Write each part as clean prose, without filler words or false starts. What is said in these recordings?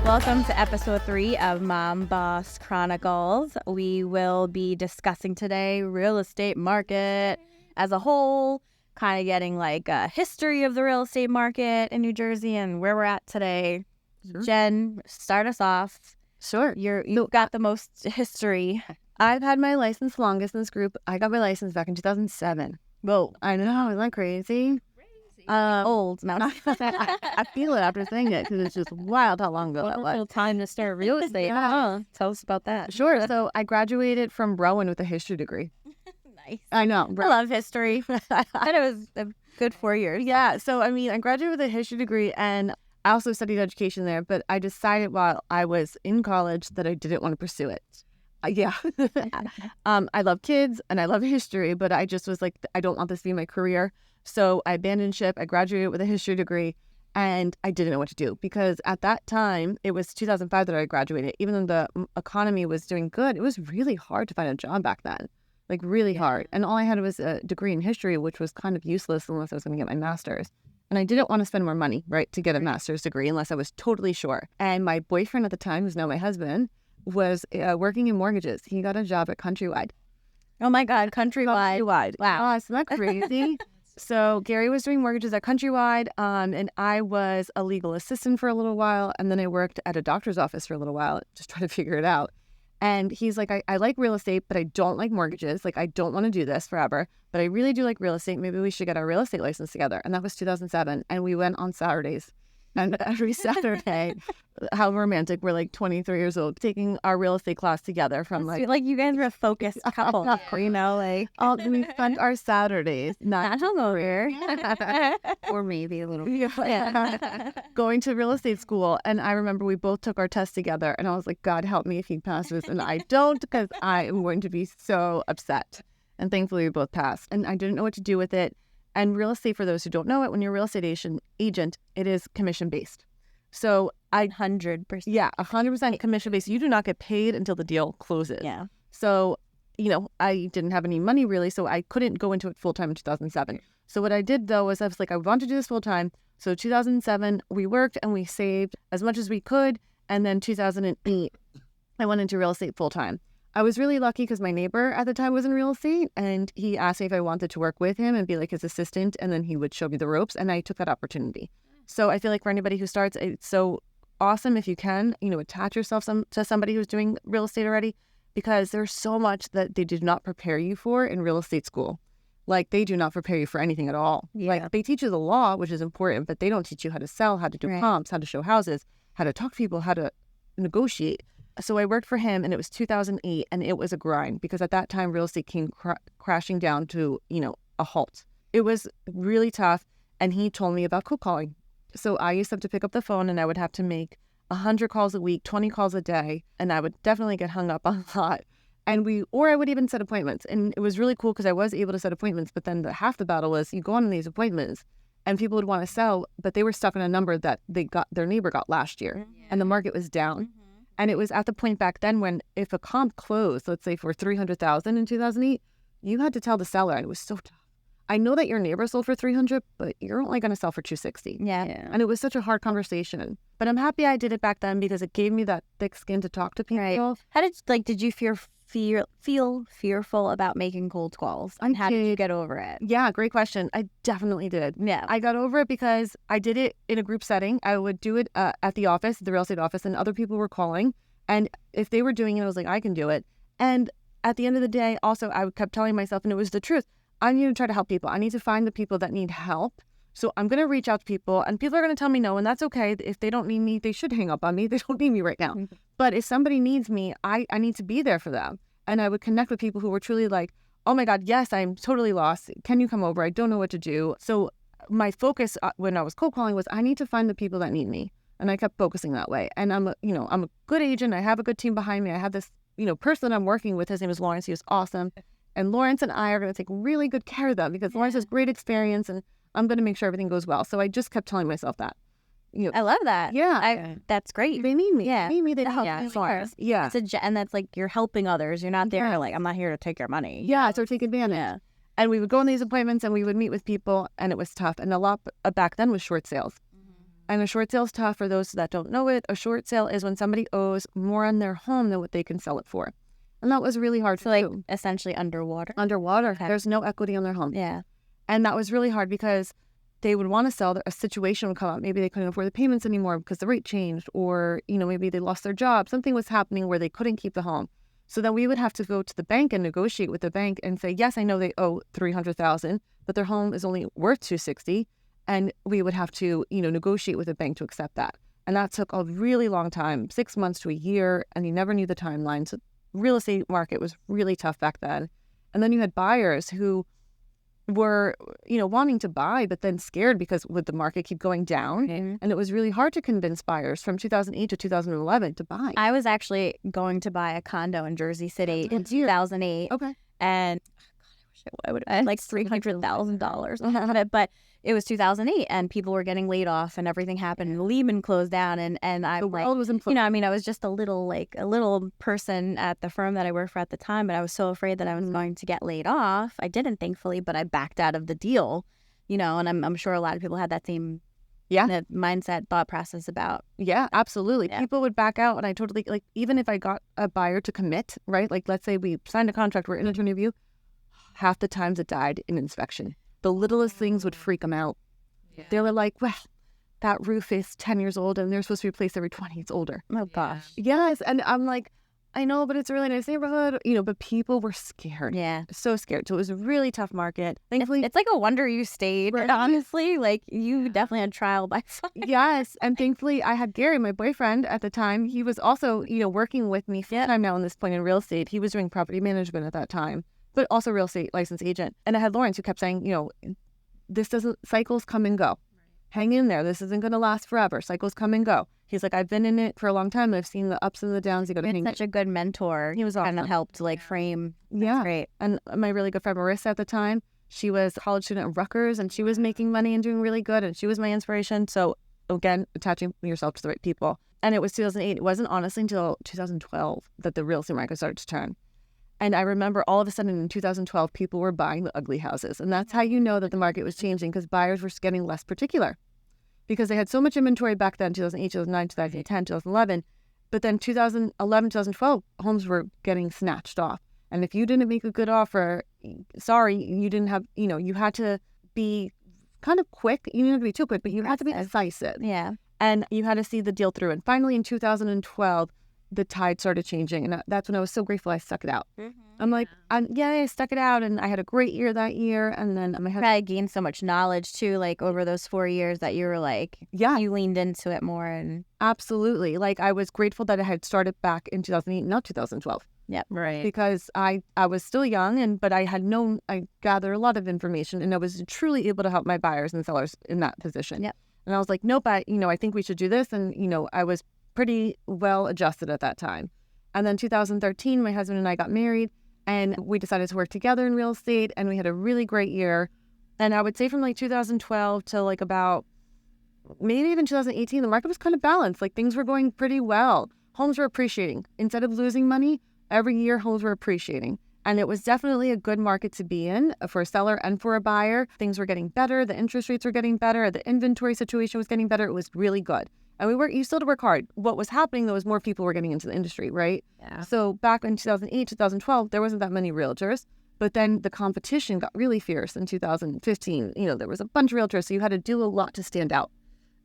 Welcome to episode 3 of Mom Boss Chronicles. We will be discussing today real estate market as a whole, kind of getting like a history of the real estate market in New Jersey and where we're at today. Sure. Jen, start us off. Sure. You've got the most history. I've had my license longest in this group. I got my license back in 2007. Whoa. I know, isn't that crazy? Old. No. I feel it after saying it because it's just wild how long ago that was. Wonderful time to start real estate. Yeah. Tell us about that. Sure. So I graduated from Rowan with a history degree. Nice. I know. I love history. And it was a good 4 years. Yeah. So, I mean, I graduated with a history degree and I also studied education there, but I decided while I was in college that I didn't want to pursue it. Yeah. I love kids and I love history, but I just was like, I don't want this to be my career. So I abandoned ship. I graduated with a history degree and I didn't know what to do because at that time, it was 2005 that I graduated. Even though the economy was doing good, it was really hard to find a job back then, like really hard. And all I had was a degree in history, which was kind of useless unless I was going to get my master's. And I didn't want to spend more money, right, to get a master's degree unless I was totally sure. And my boyfriend at the time, who's now my husband, was working in mortgages. He got a job at Countrywide. Oh my God, Countrywide. Wow. Oh, isn't that crazy? So Gary was doing mortgages at Countrywide, and I was a legal assistant for a little while, and then I worked at a doctor's office for a little while, just trying to figure it out. And he's like, I like real estate, but I don't like mortgages. Like, I don't want to do this forever, but I really do like real estate. Maybe we should get our real estate license together. And that was 2007, and we went on Saturdays. And every Saturday, how romantic, we're like 23 years old, taking our real estate class together from Like you guys are a focused couple, you know, like. we spent our Saturdays Not hungover. Or maybe a little. going to real estate school. And I remember we both took our test together and I was like, God help me if he passes and I don't, because I am going to be so upset. And thankfully we both passed and I didn't know what to do with it. And real estate, for those who don't know it, when you're a real estate agent, it is commission based. So 100%. Yeah, 100% commission based. You do not get paid until the deal closes. Yeah. So, you know, I didn't have any money really, so I couldn't go into it full time in 2007. So what I did though was I was like, I want to do this full time. So 2007, we worked and we saved as much as we could. And then 2008, I went into real estate full time. I was really lucky because my neighbor at the time was in real estate and he asked me if I wanted to work with him and be like his assistant, and then he would show me the ropes, and I took that opportunity. So I feel like for anybody who starts, it's so awesome if you can, you know, attach yourself to somebody who's doing real estate already, because there's so much that they did not prepare you for in real estate school. Like, they do not prepare you for anything at all. Yeah. Like, they teach you the law, which is important, but they don't teach you how to sell, how to do comps, how to show houses, how to talk to people, how to negotiate. So I worked for him, and it was 2008, and it was a grind because at that time, real estate came crashing down to, you know, a halt. It was really tough, and he told me about cold calling. So I used to have to pick up the phone, and I would have to make 100 calls a week, 20 calls a day, and I would definitely get hung up on a lot. Or I would even set appointments, and it was really cool because I was able to set appointments, but then half the battle was you go on these appointments, and people would want to sell, but they were stuck on a number that their neighbor got last year, and the market was down. And it was at the point back then when if a comp closed, let's say for $300,000 in 2008, you had to tell the seller, and it was so tough. I know that your neighbor sold for $300,000, but you're only going to sell for $260,000. Yeah. And it was such a hard conversation. But I'm happy I did it back then because it gave me that thick skin to talk to people. Right. How did you feel fearful about making cold calls? And how did you get over it? Yeah, great question. I definitely did. Yeah. I got over it because I did it in a group setting. I would do it at the office, the real estate office, and other people were calling. And if they were doing it, I was like, I can do it. And at the end of the day, also, I kept telling myself, and it was the truth, I need to try to help people. I need to find the people that need help. So I'm going to reach out to people, and people are going to tell me no, and that's okay. If they don't need me, they should hang up on me. They don't need me right now. But if somebody needs me, I need to be there for them. And I would connect with people who were truly like, oh my God, yes, I'm totally lost. Can you come over? I don't know what to do. So my focus when I was cold calling was I need to find the people that need me. And I kept focusing that way. And I'm a good agent. I have a good team behind me. I have this, person I'm working with. His name is Lawrence. He was awesome. And Lawrence and I are going to take really good care of them because Lawrence has great experience and I'm going to make sure everything goes well. So I just kept telling myself that. I love that. Yeah. That's great. They need me. Yeah. They need me. They help Yeah, me. of course. Yeah. And that's like you're helping others. You're not there Yes. like, I'm not here to take your money. Yeah. So take advantage. Yeah. And we would go on these appointments and we would meet with people, and it was tough. And a lot back then was short sales. And a short sale is tough. For those that don't know it, a short sale is when somebody owes more on their home than what they can sell it for. And that was really hard So to like do. essentially underwater. Underwater. Okay. There's no equity on their home. Yeah. And that was really hard because they would want to sell. A situation would come up. Maybe they couldn't afford the payments anymore because the rate changed, or, maybe they lost their job. Something was happening where they couldn't keep the home. So then we would have to go to the bank and negotiate with the bank and say, yes, I know they owe $300,000, but their home is only worth $260,000. And we would have to, negotiate with the bank to accept that. And that took a really long time, 6 months to a year, and you never knew the timeline. So real estate market was really tough back then. And then you had buyers who were, wanting to buy, but then scared because would the market keep going down? Mhm. And it was really hard to convince buyers from 2008 to 2011 to buy. I was actually going to buy a condo in Jersey City in 2008. Okay. And I would have like $300,000 on it, but it was 2008 and people were getting laid off and everything happened and Lehman closed down and The I'm like, world was in I was just a little person at the firm that I worked for at the time, but I was so afraid that I was going to get laid off. I didn't, thankfully, but I backed out of the deal, and I'm sure a lot of people had that same that mindset, thought process about. Yeah, absolutely. Yeah. People would back out, and I totally, even if I got a buyer to commit, right? Like, let's say we signed a contract, we're in an interview, half the times it died in inspection. The littlest things would freak them out. Yeah. They were like, well, that roof is 10 years old and they're supposed to be replaced every 20. It's older. Oh gosh. Yes. And I'm like, I know, but it's a really nice neighborhood, but people were scared. Yeah. So scared. So it was a really tough market. Thankfully, It's like a wonder you stayed. Right. Honestly, like you definitely had trial by fire. yes. And thankfully, I had Gary, my boyfriend at the time. He was also, working with me full time now in this point in real estate. He was doing property management at that time, but also real estate license agent. And I had Lawrence who kept saying, cycles come and go. Hang in there. This isn't going to last forever. Cycles come and go. He's like, I've been in it for a long time. I've seen the ups and the downs. You got to It's hang. such a good mentor. He was kind of awesome. helped frame. Yeah. That's great. And my really good friend Marissa at the time, she was a college student at Rutgers and she was making money and doing really good. And she was my inspiration. So again, attaching yourself to the right people. And it was 2008. It wasn't honestly until 2012 that the real estate market started to turn. And I remember all of a sudden in 2012, people were buying the ugly houses. And that's how you know that the market was changing, because buyers were getting less particular. Because they had so much inventory back then, 2008, 2009, 2010, 2011. But then 2011, 2012, homes were getting snatched off. And if you didn't make a good offer, sorry, you didn't have, you had to be kind of quick. You didn't have to be too quick, but you had to be decisive. Yeah. And you had to see the deal through. And finally, in 2012, the tide started changing. And that's when I was so grateful I stuck it out. I'm like, I stuck it out. And I had a great year that year. And then I had Probably gained so much knowledge too, like over those 4 years that you were like, you leaned into it more. And absolutely. Like, I was grateful that I had started back in 2008, not 2012. yeah, Right. Because I was still young, but I gathered a lot of information, and I was truly able to help my buyers and sellers in that position. Yep. And I was like, nope, I think we should do this. And, I was pretty well adjusted at that time. And then 2013, my husband and I got married, and we decided to work together in real estate, and we had a really great year. And I would say from like 2012 to like about maybe even 2018, the market was kind of balanced. Like, things were going pretty well. Homes were appreciating. Instead of losing money, every year homes were appreciating. And it was definitely a good market to be in for a seller and for a buyer. Things were getting better. The interest rates were getting better. The inventory situation was getting better. It was really good. And you still had to work hard. What was happening, though, was more people were getting into the industry, right? Yeah. So back in 2008, 2012, there wasn't that many realtors. But then the competition got really fierce in 2015. There was a bunch of realtors, so you had to do a lot to stand out.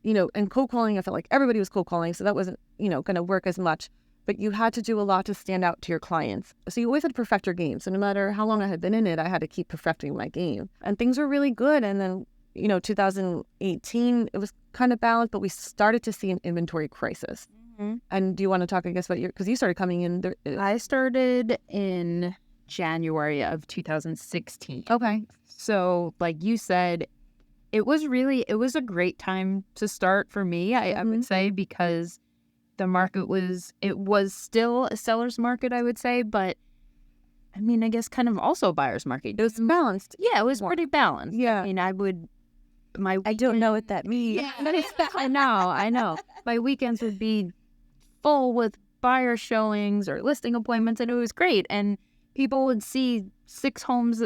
And cold calling, I felt like everybody was cold calling, so that wasn't, going to work as much. But you had to do a lot to stand out to your clients. So you always had to perfect your game. So no matter how long I had been in it, I had to keep perfecting my game. And things were really good. And then, 2018, it was kind of balanced, but we started to see an inventory crisis. Mm-hmm. And do you want to talk, I guess, about because you started coming in there? I started in January of 2016. Okay. So, like you said, it was a great time to start for me, I would say, because the market was still a seller's market, I would say, but I mean, I guess kind of also a buyer's market. It was balanced. Yeah, it was pretty balanced. Yeah. I mean, I don't know what that means. Yeah, I know. My weekends would be full with buyer showings or listing appointments, and it was great. And people would see 6 homes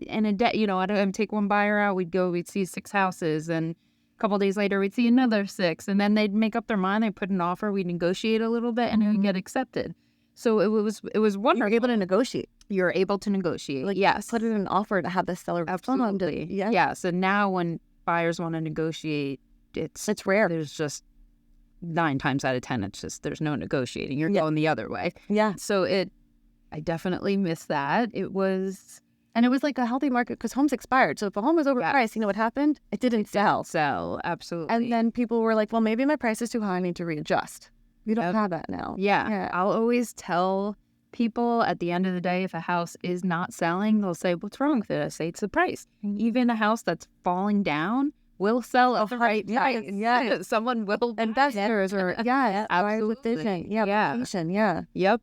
in a day, I'd take one buyer out, we'd see 6 houses, and a couple days later we'd see another 6, and then they'd make up their mind, they'd put an offer, we'd negotiate a little bit, and it would get accepted. So it was wonderful. You're able to negotiate. You're able to negotiate. Like, yes. put in an offer to have the seller respond. Absolutely. Yeah. Yeah. So now when buyers want to negotiate, It's rare. there's just 9 times out of 10, it's just there's no negotiating. You're Yeah. going the other way. Yeah. So I definitely miss that. It was And it was like a healthy market because homes expired. So if a home was overpriced, you know what happened? It didn't sell. absolutely. And then people were like, well, maybe my price is too high. I need to readjust. We don't Yep. have that now. Yeah. I'll always tell people at the end of the day, if a house is not selling, they'll say, what's wrong with it? I say, it's the price. Even a house that's falling down will sell at the right price. Yeah. Someone will. Investors or, yeah, Absolutely. Yeah. Location, yeah. Yep.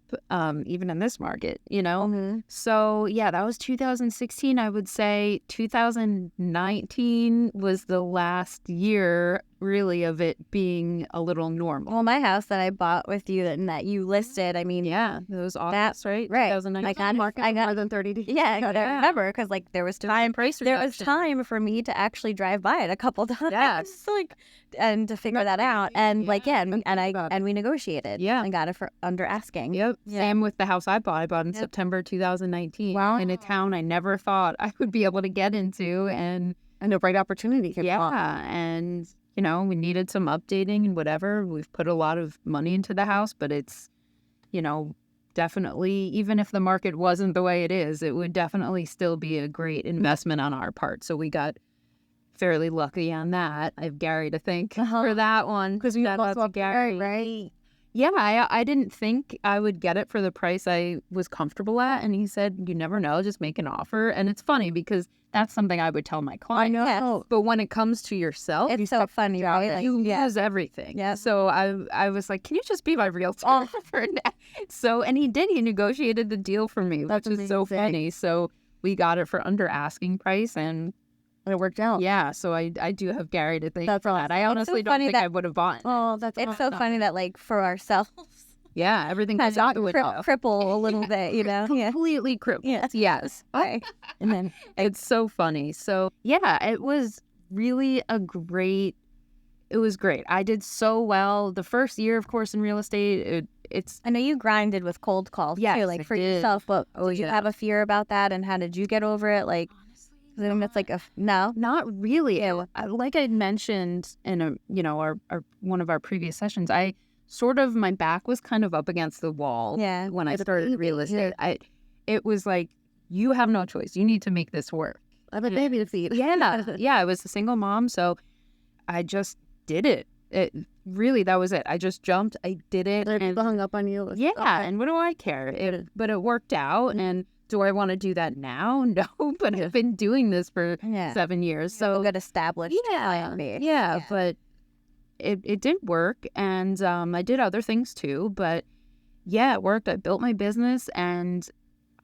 Even in this market, Mhm. So, yeah, that was 2016. I would say 2019 was the last year, really, of it being a little normal. Well, my house that I bought with you that you listed, I mean, Yeah, it was August, right? right. 2019. I got more than 30 days. yeah, I Yeah. remember because like there was time. price There was reduction. time for me to actually drive by it a couple times, Yes. like, and to figure that out, and like, yeah, and think about we negotiated, Yeah. and got it for under asking. Yep. Yeah. Same with the house I bought. I bought in Yep. September 2019 Wow. in a town I never thought I would be able to get into. And And a right opportunity came along. yeah, and we needed some updating and whatever. We've put a lot of money into the house, but it's, definitely, even if the market wasn't the way it is, it would definitely still be a great investment on our part. So we got fairly lucky on that. I have Gary to thank for that one. Because you Shout out also to have Gary, right? Yeah, I didn't think I would get it for the price I was comfortable at. And he said, you never know, just make an offer. And it's funny because that's something I would tell my I clients. know. Yes. But when it comes to yourself, It's so funny, right? Like, you yeah. lose everything. Yeah. So I was like, can you just be my realtor for now? So, and he did. He negotiated the deal for me, That's which is so amazing. funny. So we got it for under asking price. And And it worked out. yeah, so I do have Gary to thank That's for that. I so honestly don't funny think that- I would have bought. Oh, that's It's so awesome. funny that like for ourselves, Yeah, everything kind goes of out the window. cripple a little bit, Yeah. Completely crippled. Yeah. Yes. Okay. And then It's so funny. So yeah, it was really it was great. I did so well. The first year, of course, in real estate, it's I know you grinded with cold calls Yes, too, like I for did. yourself. But Oh, did you yeah. have a fear about that, and how did you get over it? Like, 'cause I mean, that's like no. not really. Like I mentioned in our one of our previous sessions, I sort of my back was kind of up against the wall. Yeah. When I As a started baby, real estate, it was like, you have no choice. You need to make this work. I have a baby to feed. Yeah, I was a single mom, so I just did it. It really, that was it. I just jumped. I did it. Like, and- people hung up on you. yeah, Okay. and what do I care? But it worked out. And do I want to do that now? No, but I've been doing this for Yeah. 7 years. So So good established. yeah, plan B. yeah, but it did work, and I did other things too. But yeah, it worked. I built my business, and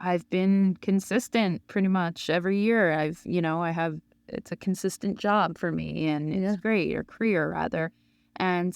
I've been consistent pretty much every year. It's a consistent job for me, and it's great, or career rather. And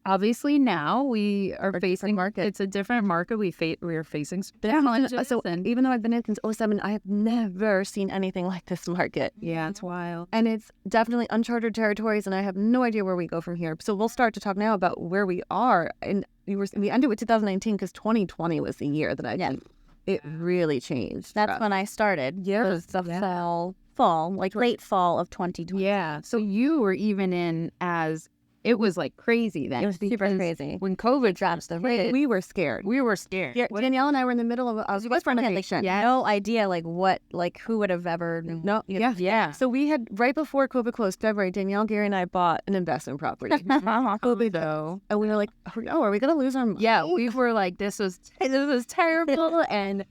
obviously now we are facing market. It's a different market. We are facing some challenges. So and even though I've been in since 2007, I have never seen anything like this market. yeah, it's wild. And it's definitely uncharted territories, and I have no idea where we go from here. So we'll start to talk now about where we are. And we ended with 2019 because 2020 was the year that it really changed. That's when I started. Yeah. It was the fall, like late fall of 2020. Yeah. So you were even in as it was like crazy then. It was super because crazy. when COVID drops the rate. we were scared. We were scared. Danielle and I were in the middle of a West renovation. Yeah. No idea, who would have ever known. No, Yeah. So we had, right before COVID closed, February, Danielle, Gary, and I bought an investment property. COVID though. And we were like, oh, are we going to lose our money? Yeah, we were like, this was terrible, and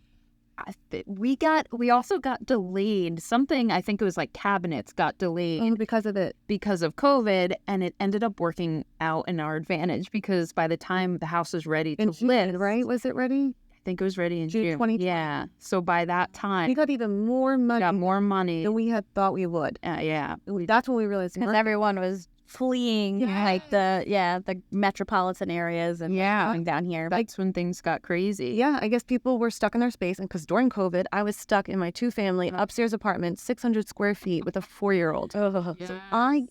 we also got delayed. Something, I think it was like cabinets got delayed And because of it. because of COVID, and it ended up working out in our advantage because by the time the house was ready to In list, June, right? Was it ready? I I think it was ready in June June. 2020. Yeah. So by that time, We got even more money got more money. than we had thought we would. Yeah. That's when we realized. Because everyone was fleeing like the metropolitan areas and coming down here. That's when things got crazy. Yeah, I guess people were stuck in their space. And because during COVID, I was stuck in my 2-family upstairs apartment, 600 square feet with a 4-year-old. So I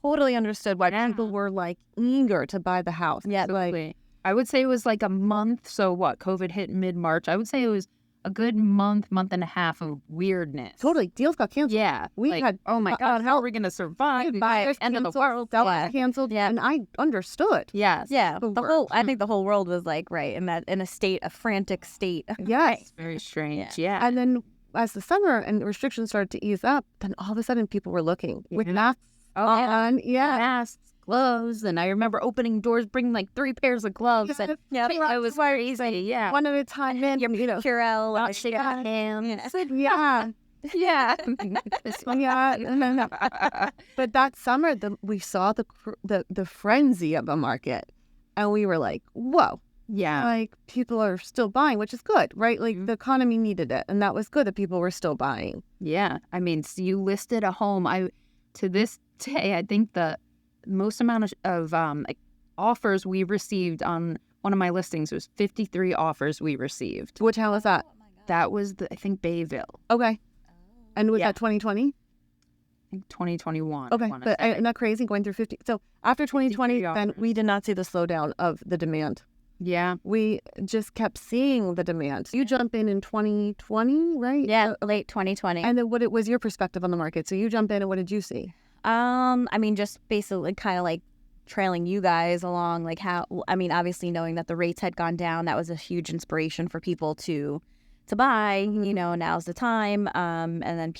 totally understood why people were like eager to buy the house. Yeah, Like, I would say it was like a month. So what? COVID hit mid-March. I would say it was a good month and a half of weirdness. Totally. Deals got canceled. Yeah. We like, had, oh my God, how are we going to survive? Buyers End of the canceled, world. sellers canceled. Yeah. And I understood. Yes. Yeah, the I think the whole world was like in a frantic state. Yes. It's very strange. Yeah. And then as the summer and restrictions started to ease up, then all of a sudden people were looking with masks on. Yeah. Masks, gloves, and I remember opening doors, bringing like 3 pairs of gloves. And it was crazy. Yeah. One at a time. Man, Your Purell, Not shaking hands. yeah. yeah. Yeah. But that summer, we saw the frenzy of the market, and we were like, "Whoa!" Yeah. Like people are still buying, which is good, right? Like the economy needed it, and that was good that people were still buying. Yeah. I mean, so you listed a home. To this day, I think the most amount of like offers we received on one of my listings was 53 offers we received. Which how was that? That was I think Bayville. Okay. And was Yeah. that 2020? I think 2021. Okay, but isn't that crazy going through 50? So after 2020, 53 then offers. we did not see the slowdown of the demand. Yeah. We just kept seeing the demand. You jump in 2020, right? Yeah, late 2020. And then what was your perspective on the market? So you jump in and what did you see? I mean, just basically kind of like trailing you guys along, like obviously knowing that the rates had gone down, that was a huge inspiration for people to buy, now's the time. And then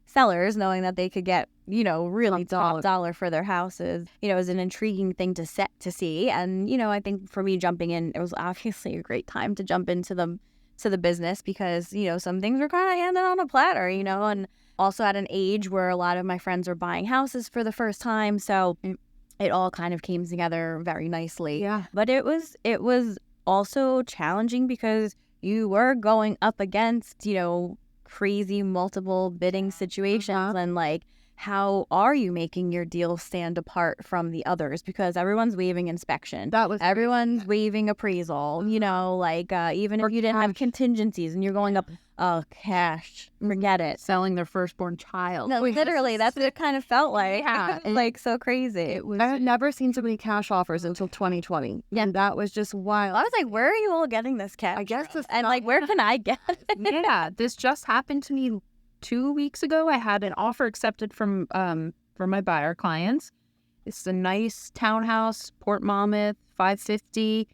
sellers knowing that they could get, really top dollar for their houses, it was an intriguing thing to see. And, I think for me jumping in, it was obviously a great time to jump into the business because, some things were kind of handed on a platter, and also at an age where a lot of my friends were buying houses for the first time. So it all kind of came together very nicely. Yeah. But it was also challenging because you were going up against, crazy multiple bidding situations and like, how are you making your deal stand apart from the others? Because everyone's waiving inspection. Everyone's waiving appraisal, even if you didn't have contingencies and you're going up, cash, forget it. Selling their firstborn child. No, literally, that's what it kind of felt like. Yeah. Like so crazy. It was. I had never seen so many cash offers until 2020. Yeah. And that was just wild. I was like, where are you all getting this cash? I guess from? it's And like, where can I get it? Yeah, this just happened to me 2 weeks ago. I had an offer accepted from my buyer clients. It's a nice townhouse, Port Monmouth, 550.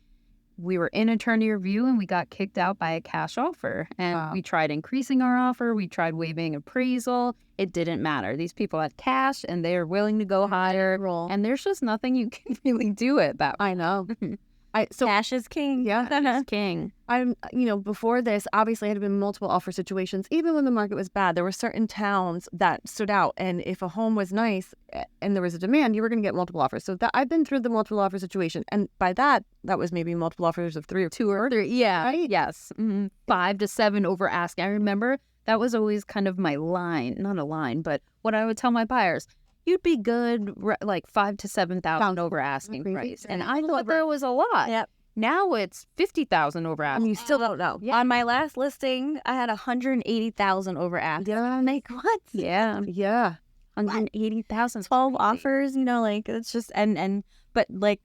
We were in attorney review and we got kicked out by a cash offer. And we tried increasing our offer. We tried waiving appraisal. It didn't matter. These people had cash and they are willing to go higher. And there's just nothing you can really do at that. I know. So Cash is king. Yeah. It's king. I'm, before this, obviously, had been multiple offer situations. Even when the market was bad, there were certain towns that stood out. And if a home was nice and there was a demand, you were going to get multiple offers. So I've been through the multiple offer situation. And by that was maybe multiple offers of 3 or 2 or 3. Yeah. Right? Yes. 5 to 7 over ask. I remember that was always kind of my line, not a line, but what I would tell my buyers. You'd be good, like 5,000 to 7,000 over asking price, and I thought that was a lot. Yep. Now it's 50,000 over asking. And you still don't know. On my last listing, I had 180,000 over ask. Yeah. I'm like, what? Yeah, Yeah. 180,000. 12 offers, like it's just but like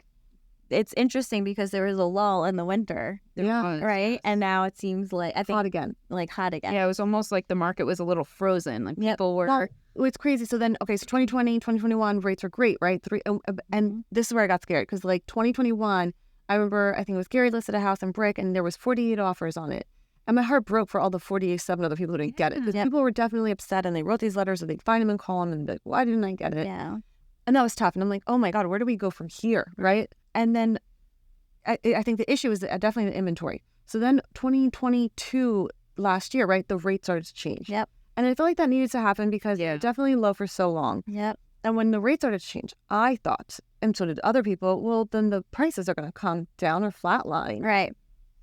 it's interesting because there was a lull in the winter, Yeah. right? And now it seems like I think Hot again. like hot again. Yeah, it was almost like the market was a little frozen. Like people were. Well, it's crazy. So then, okay, so 2020, 2021 rates are great, right? And this is where I got scared because like 2021, I remember, I think it was Gary listed a house in Brick and there was 48 offers on it. And my heart broke for all the 47 other people who didn't get it. Because people were definitely upset and they wrote these letters and they'd find them and call them and be like, why didn't I get it? Yeah. And that was tough. And I'm like, oh my God, where do we go from here, right? And then I think the issue is definitely the inventory. So then 2022, last year, right, the rate started to change. Yep. And I feel like that needed to happen because they're definitely low for so long. Yep. And when the rate started to change, I thought, and so did other people, well, then the prices are going to come down or flatline. Right.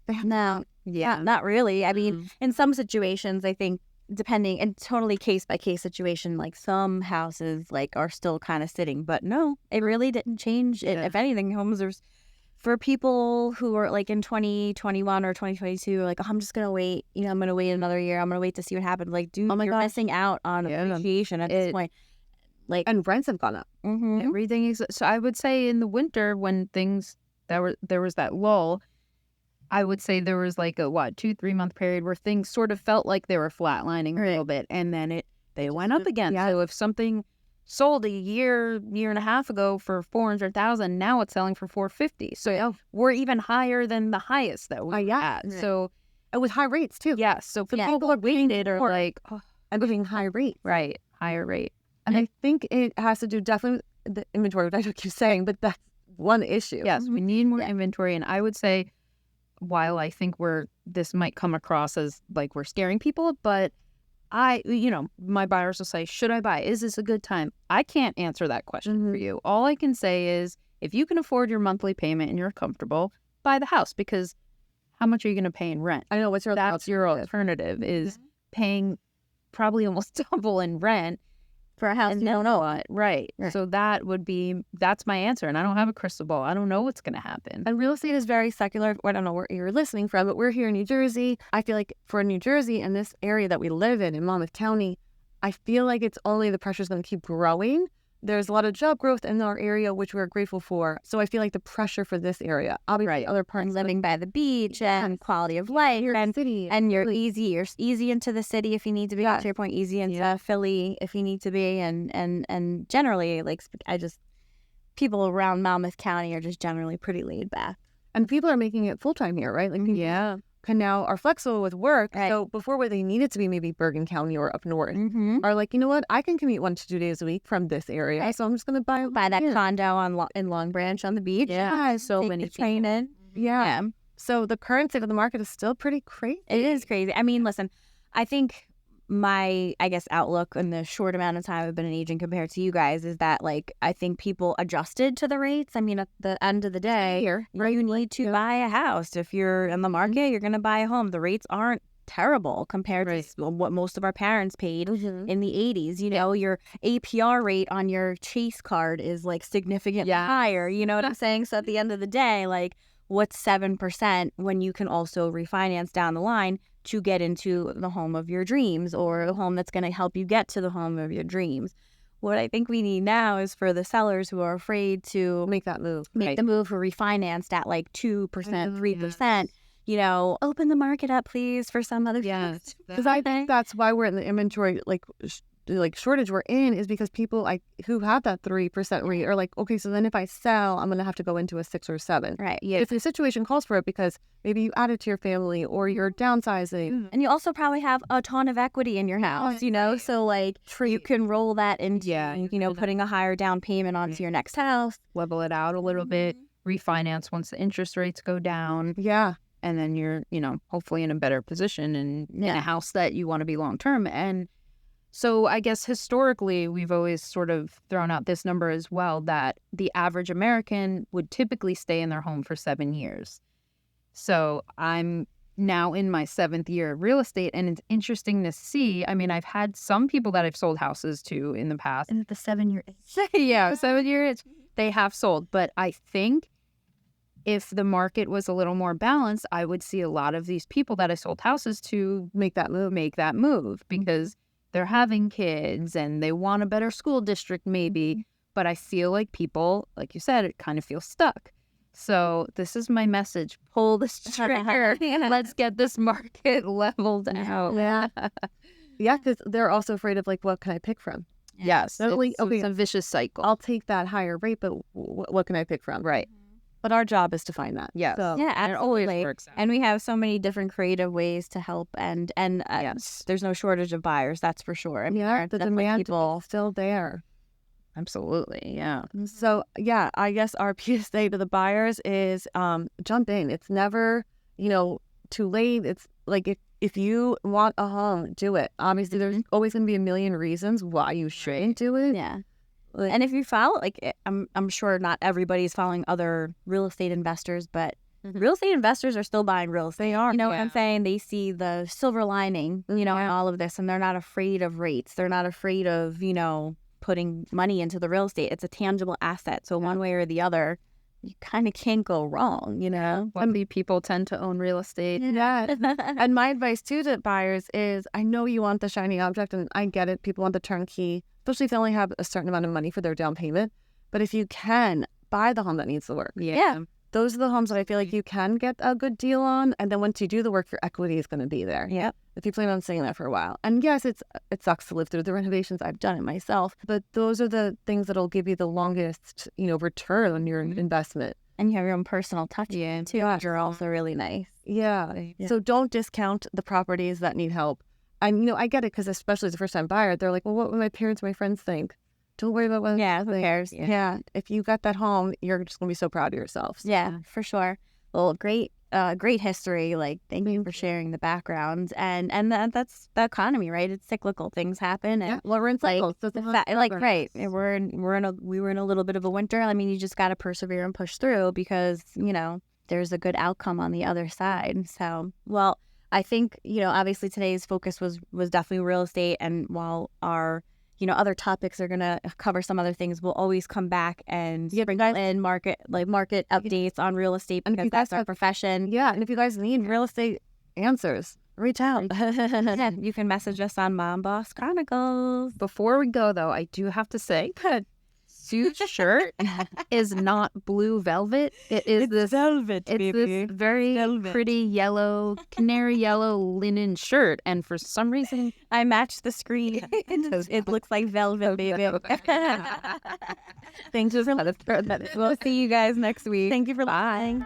They have No. Not really. I mean, Mhm. in some situations, I think depending and totally case by case situation, like some houses like are still kind of sitting, but no, it really didn't change. Yeah. If anything, homes are for people who are like in 2021 or 2022, like, oh, I'm just gonna wait. I'm gonna wait another year. I'm gonna wait to see what happens. Like, dude, Oh my you're gosh. missing out on Yeah. appreciation at this point. Like, And rents have gone up. Everything is so. I would say in the winter when there was that lull. I would say there was like a 2-3 month period where things sort of felt like they were flatlining a Right. little bit, and then they went up again. Yeah. So if something sold a year and a half ago for 400,000, now it's selling for 450. So we're even higher than the highest that we Yeah. had. So And with high rates too. yeah, so Yeah. people are waiting or like And paying high rates. right higher rate. And I think it has to do definitely with the inventory, which I keep saying, but that's one issue. Yes, we need more inventory, and I would say, while I think this might come across as like we're scaring people, but my buyers will say, should I buy? Is this a good time? I can't answer that question for you. All I can say is, if you can afford your monthly payment and you're comfortable, buy the house, because how much are you going to pay in rent? I know what's your That's your alternative is paying probably almost double in rent for a house and you don't know. what? Right. So that's my answer. And I don't have a crystal ball. I don't know what's going to happen. And real estate is very secular. I don't know where you're listening from, but we're here in New Jersey. I feel like for New Jersey and this area that we live in Monmouth County, I feel like it's only the pressure is going to keep growing. There's a lot of job growth in our area, which we're grateful for. So I feel like the pressure for this area, obviously other parts And living by the beach and quality of life and city, and you're easy into the city if you need to be. To your point, easy into Philly if you need to be, and generally, like, people around Monmouth County are just generally pretty laid back. and people are making it full time here, right? Like people are flexible with work. Right. So before, where they needed to be maybe Bergen County or up north, Mm-hmm. are like, you know what? I can commute 1 to 2 days a week from this area, Right. so I'm just gonna buy That here. condo in Long Branch on the beach. Yeah, so Take many the train in. Yeah. So the current state of the market is still pretty crazy. It is crazy. I mean, listen, I think my, outlook in the short amount of time I've been an agent compared to you guys is that, like, I think people adjusted to the rates. I mean, at the end of the day, Here, you need to buy a house. If you're in the market, you're going to buy a home. The rates aren't terrible compared to what most of our parents paid in the 80s. Your APR rate on your Chase card is like significantly higher. You know what I'm saying? So at the end of the day, like, what's 7% when you can also refinance down the line to get into the home of your dreams, or the home that's going to help you get to the home of your dreams? What I think we need now is for the sellers who are afraid to make that move. make the move for refinanced at like 2%, 3%, open the market up, please, for some other Because I think that's why we're in the inventory shortage we're in, is because people who have that 3% rate are like, okay, so then if I sell, I'm gonna have to go into a 6 or 7. Right. If the situation calls for it, because maybe you added to your family or you're downsizing. And you also probably have a ton of equity in your house, so like you can roll that into, putting a higher down payment onto your next house. Level it out a little bit, refinance once the interest rates go down. Yeah. And then you're, hopefully in a better position and in a house that you want to be long term. And so I guess historically, we've always sort of thrown out this number as well, that the average American would typically stay in their home for 7 years. So I'm now in my 7th year of real estate, and it's interesting to see. I mean, I've had some people that I've sold houses to in the past. And at the 7-year Yeah, 7 years, they have sold. But I think if the market was a little more balanced, I would see a lot of these people that I sold houses to make that move because they're having kids and they want a better school district maybe. But I feel like people, like you said, it kind of feels stuck. So this is my message. Pull this trigger. Let's get this market leveled out. Yeah. Yeah, because they're also afraid of, like, what can I pick from? Yes. It's okay, a vicious cycle. I'll take that higher rate, but what can I pick from? Right. But our job is to find that. Yes. So, Yeah, And it always absolutely. works out. And we have so many different creative ways to help, and Yes. there's no shortage of buyers, that's for sure. I mean, yeah, the definitely demand people. is still there. Absolutely. Yeah. So, yeah, I guess our PSA to the buyers is jump in. It's never, too late. It's like if you want a home, do it. Obviously, there's always going to be a million reasons why you shouldn't do it. Yeah. And if you follow, I'm sure not everybody's following other real estate investors, but real estate investors are still buying real estate. They are. You know what I'm saying? They see the silver lining, in all of this, and they're not afraid of rates. They're not afraid of, putting money into the real estate. It's a tangible asset. So one way or the other, you kind of can't go wrong, Wealthy people tend to own real estate. Yeah. And my advice too to buyers is, I know you want the shiny object, and I get it. People want the turnkey, especially if they only have a certain amount of money for their down payment. But if you can, buy the home that needs the work. Yeah. Those are the homes that I feel like you can get a good deal on. And then once you do the work, your equity is going to be there. Yep. If you plan on staying there for a while. And yes, it sucks to live through the renovations. I've done it myself. But those are the things that'll give you the longest, return on your investment. And you have your own personal touch too, Yes. which are also really nice. Yeah. So don't discount the properties that need help. And, I get it, because especially as a first-time buyer, they're like, well, what will my parents, my friends think? Don't worry about what Yeah, who cares? Yeah. If you got that home, you're just going to be so proud of yourself. So. Yeah, for sure. Well, great history. Like, thank you for sharing the background. And that's the economy, right? It's cyclical. Things happen. And Well, we're in cycles. So right. We were in a little bit of a winter. I mean, you just got to persevere and push through, because, there's a good outcome on the other side. So, well, I think, obviously today's focus was definitely real estate. And while our other topics are going to cover some other things, we'll always come back and bring in market updates on real estate, because that's our profession. Yeah. And if you guys need real estate answers, reach out. Yeah, you can message us on Mom Boss Chronicles. Before we go, though, I do have to say, Sue's shirt is not blue velvet. It's this velvet, this very pretty yellow, canary yellow linen shirt. And for some reason, I matched the screen. It looks like velvet, baby. Thank you for letting us throw that in. We'll see you guys next week. Thank you for Bye.